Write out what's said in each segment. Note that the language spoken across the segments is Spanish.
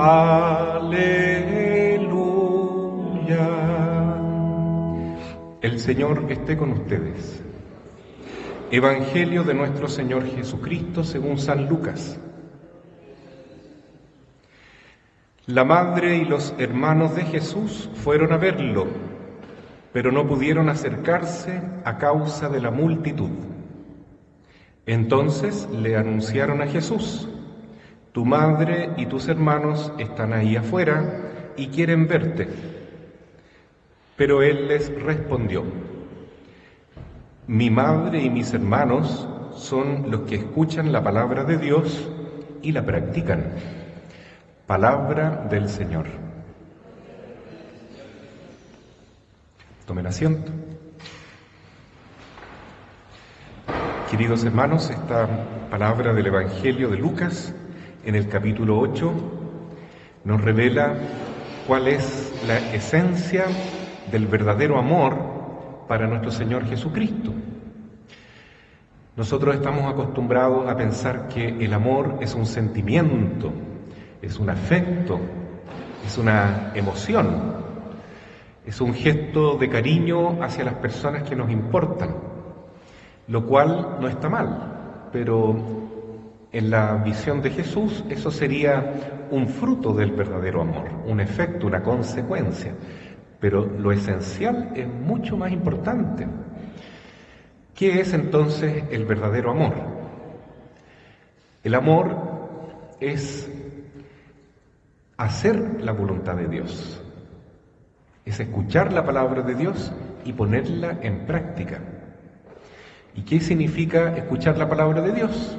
Aleluya. El Señor esté con ustedes. Evangelio de nuestro Señor Jesucristo según San Lucas. La madre y los hermanos de Jesús fueron a verlo, pero no pudieron acercarse a causa de la multitud. Entonces le anunciaron a Jesús: tu madre y tus hermanos están ahí afuera y quieren verte. Pero él les respondió: mi madre y mis hermanos son los que escuchan la palabra de Dios y la practican. Palabra del Señor. Tomen asiento. Queridos hermanos, esta palabra del Evangelio de Lucas, en el capítulo 8, nos revela cuál es la esencia del verdadero amor para nuestro Señor Jesucristo. Nosotros estamos acostumbrados a pensar que el amor es un sentimiento, es un afecto, es una emoción, es un gesto de cariño hacia las personas que nos importan, lo cual no está mal, pero en la visión de Jesús eso sería un fruto del verdadero amor, un efecto, una consecuencia. Pero lo esencial es mucho más importante. ¿Qué es entonces el verdadero amor? El amor es hacer la voluntad de Dios, es escuchar la palabra de Dios y ponerla en práctica. ¿Y qué significa escuchar la palabra de Dios?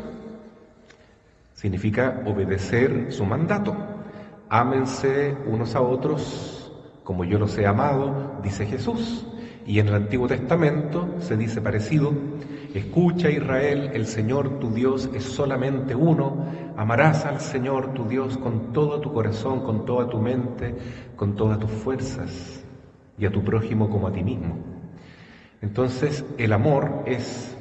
Significa obedecer su mandato. Ámense unos a otros como yo los he amado, dice Jesús. Y en el Antiguo Testamento se dice parecido: escucha, Israel, el Señor tu Dios es solamente uno, amarás al Señor tu Dios con todo tu corazón, con toda tu mente, con todas tus fuerzas, y a tu prójimo como a ti mismo. Entonces, el amor es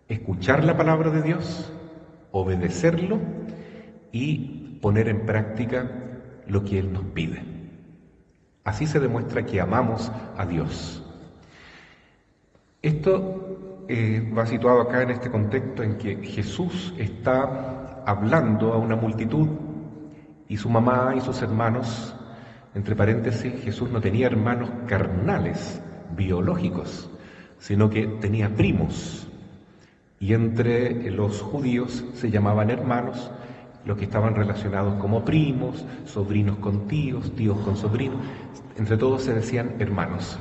escuchar la palabra de Dios, obedecerlo y poner en práctica lo que Él nos pide. Así se demuestra que amamos a Dios. Esto va situado acá en este contexto en que Jesús está hablando a una multitud y su mamá y sus hermanos, entre paréntesis, Jesús no tenía hermanos carnales, biológicos, sino que tenía primos. Y entre los judíos se llamaban hermanos los que estaban relacionados como primos, sobrinos con tíos, tíos con sobrinos, entre todos se decían hermanos.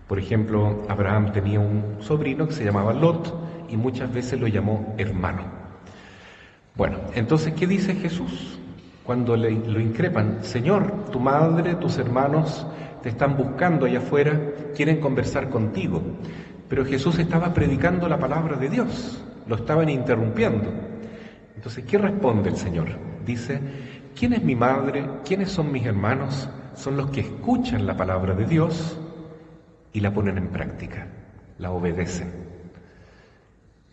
Por ejemplo, Abraham tenía un sobrino que se llamaba Lot y muchas veces lo llamó hermano. Bueno, entonces, ¿qué dice Jesús? Cuando lo increpan: Señor, tu madre, tus hermanos te están buscando allá afuera, quieren conversar contigo. Pero Jesús estaba predicando la palabra de Dios, lo estaban interrumpiendo. Entonces, ¿qué responde el Señor? Dice: ¿quién es mi madre? ¿Quiénes son mis hermanos? Son los que escuchan la palabra de Dios y la ponen en práctica, la obedecen.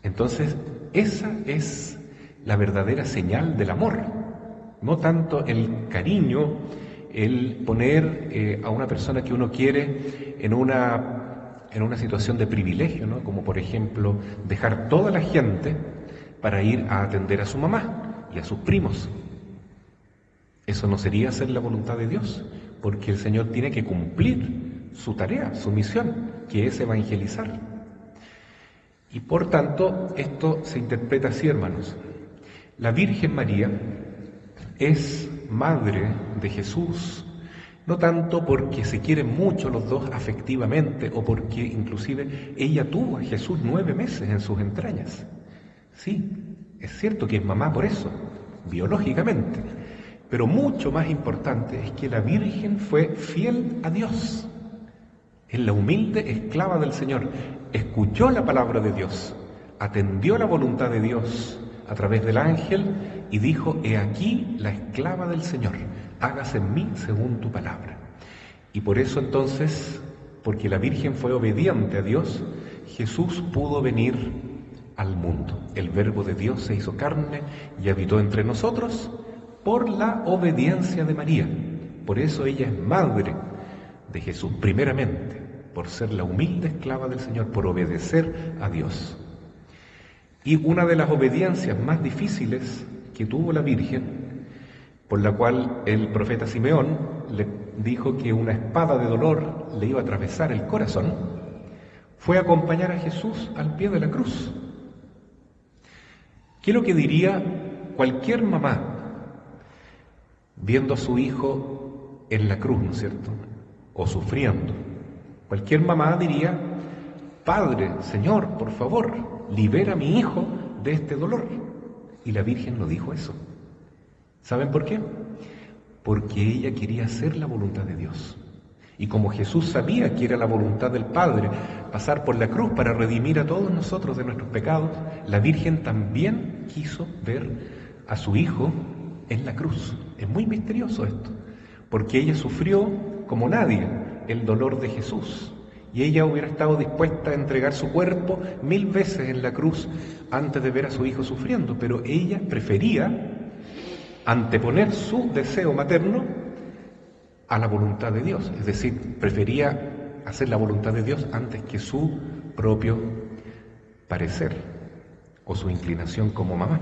Entonces, esa es la verdadera señal del amor. No tanto el cariño, el poner a una persona que uno quiere en una situación de privilegio, ¿no? Como por ejemplo, dejar toda la gente para ir a atender a su mamá y a sus primos. Eso no sería hacer la voluntad de Dios, porque el Señor tiene que cumplir su tarea, su misión, que es evangelizar. Y por tanto, esto se interpreta así, hermanos. La Virgen María es madre de Jesús, no tanto porque se quieren mucho los dos afectivamente o porque inclusive ella tuvo a Jesús 9 meses en sus entrañas. Sí, es cierto que es mamá por eso, biológicamente, pero mucho más importante es que la Virgen fue fiel a Dios. Es la humilde esclava del Señor, escuchó la palabra de Dios, atendió la voluntad de Dios a través del ángel y dijo: he aquí la esclava del Señor, hágase en mí según tu palabra. Y por eso entonces, porque la Virgen fue obediente a Dios, Jesús pudo venir al mundo. El Verbo de Dios se hizo carne y habitó entre nosotros por la obediencia de María. Por eso ella es madre de Jesús, primeramente, por ser la humilde esclava del Señor, por obedecer a Dios. Y una de las obediencias más difíciles que tuvo la Virgen, por la cual el profeta Simeón le dijo que una espada de dolor le iba a atravesar el corazón, fue acompañar a Jesús al pie de la cruz. ¿Qué es lo que diría cualquier mamá viendo a su hijo en la cruz, ¿no es cierto?, o sufriendo? Cualquier mamá diría: Padre, Señor, por favor, libera a mi hijo de este dolor. Y la Virgen no dijo eso. ¿Saben por qué? Porque ella quería hacer la voluntad de Dios. Y como Jesús sabía que era la voluntad del Padre pasar por la cruz para redimir a todos nosotros de nuestros pecados, la Virgen también quiso ver a su hijo en la cruz. Es muy misterioso esto, porque ella sufrió como nadie el dolor de Jesús, y ella hubiera estado dispuesta a entregar su cuerpo 1000 veces en la cruz antes de ver a su hijo sufriendo, pero ella prefería anteponer su deseo materno a la voluntad de Dios, es decir, prefería hacer la voluntad de Dios antes que su propio parecer o su inclinación como mamá.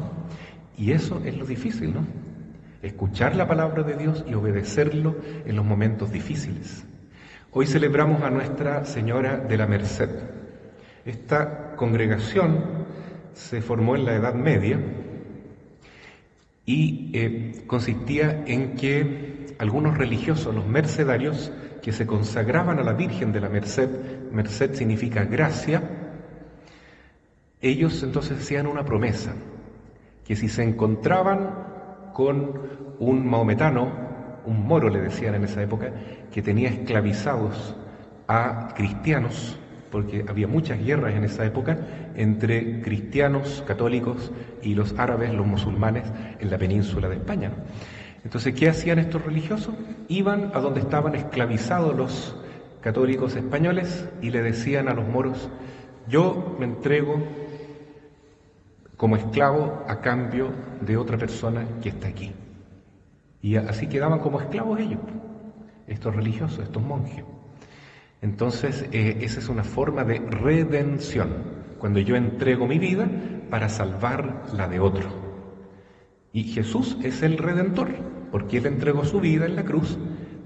Y eso es lo difícil, ¿no? Escuchar la palabra de Dios y obedecerlo en los momentos difíciles. Hoy celebramos a Nuestra Señora de la Merced. Esta congregación se formó en la Edad Media y consistía en que algunos religiosos, los mercedarios, que se consagraban a la Virgen de la Merced, merced significa gracia, ellos entonces hacían una promesa, que si se encontraban con un maometano, un moro le decían en esa época, que tenía esclavizados a cristianos, porque había muchas guerras en esa época entre cristianos, católicos y los árabes, los musulmanes, en la península de España, ¿no? Entonces, ¿qué hacían estos religiosos? Iban a donde estaban esclavizados los católicos españoles y le decían a los moros: yo me entrego como esclavo a cambio de otra persona que está aquí. Y así quedaban como esclavos ellos, estos religiosos, estos monjes. Entonces, esa es una forma de redención, cuando yo entrego mi vida para salvar la de otro. Y Jesús es el Redentor, porque Él entregó su vida en la cruz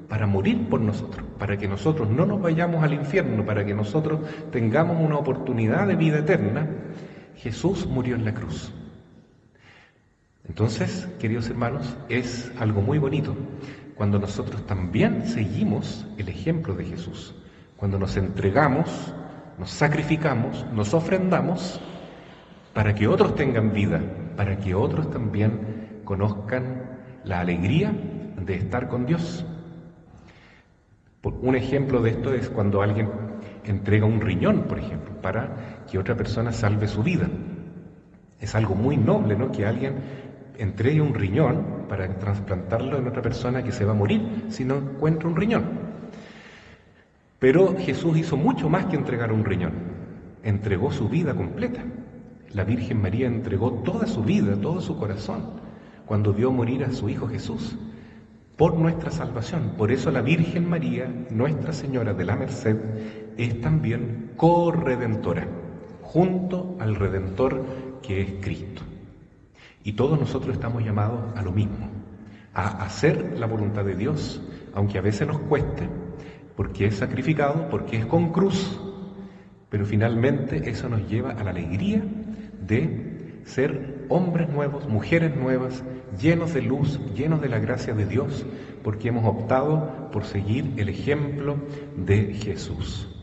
para morir por nosotros, para que nosotros no nos vayamos al infierno, para que nosotros tengamos una oportunidad de vida eterna. Jesús murió en la cruz. Entonces, queridos hermanos, es algo muy bonito cuando nosotros también seguimos el ejemplo de Jesús, cuando nos entregamos, nos sacrificamos, nos ofrendamos para que otros tengan vida, para que otros también conozcan la alegría de estar con Dios. Un ejemplo de esto es cuando alguien entrega un riñón, por ejemplo, para que otra persona salve su vida. Es algo muy noble, ¿no?, que alguien entregue un riñón para trasplantarlo en otra persona que se va a morir si no encuentra un riñón. Pero Jesús hizo mucho más que entregar un riñón, entregó su vida completa. La Virgen María entregó toda su vida, todo su corazón, cuando vio morir a su Hijo Jesús, por nuestra salvación. Por eso la Virgen María, Nuestra Señora de la Merced, es también corredentora, junto al Redentor que es Cristo. Y todos nosotros estamos llamados a lo mismo, a hacer la voluntad de Dios, aunque a veces nos cueste, porque es sacrificado, porque es con cruz, pero finalmente eso nos lleva a la alegría de ser hombres nuevos, mujeres nuevas, llenos de luz, llenos de la gracia de Dios, porque hemos optado por seguir el ejemplo de Jesús.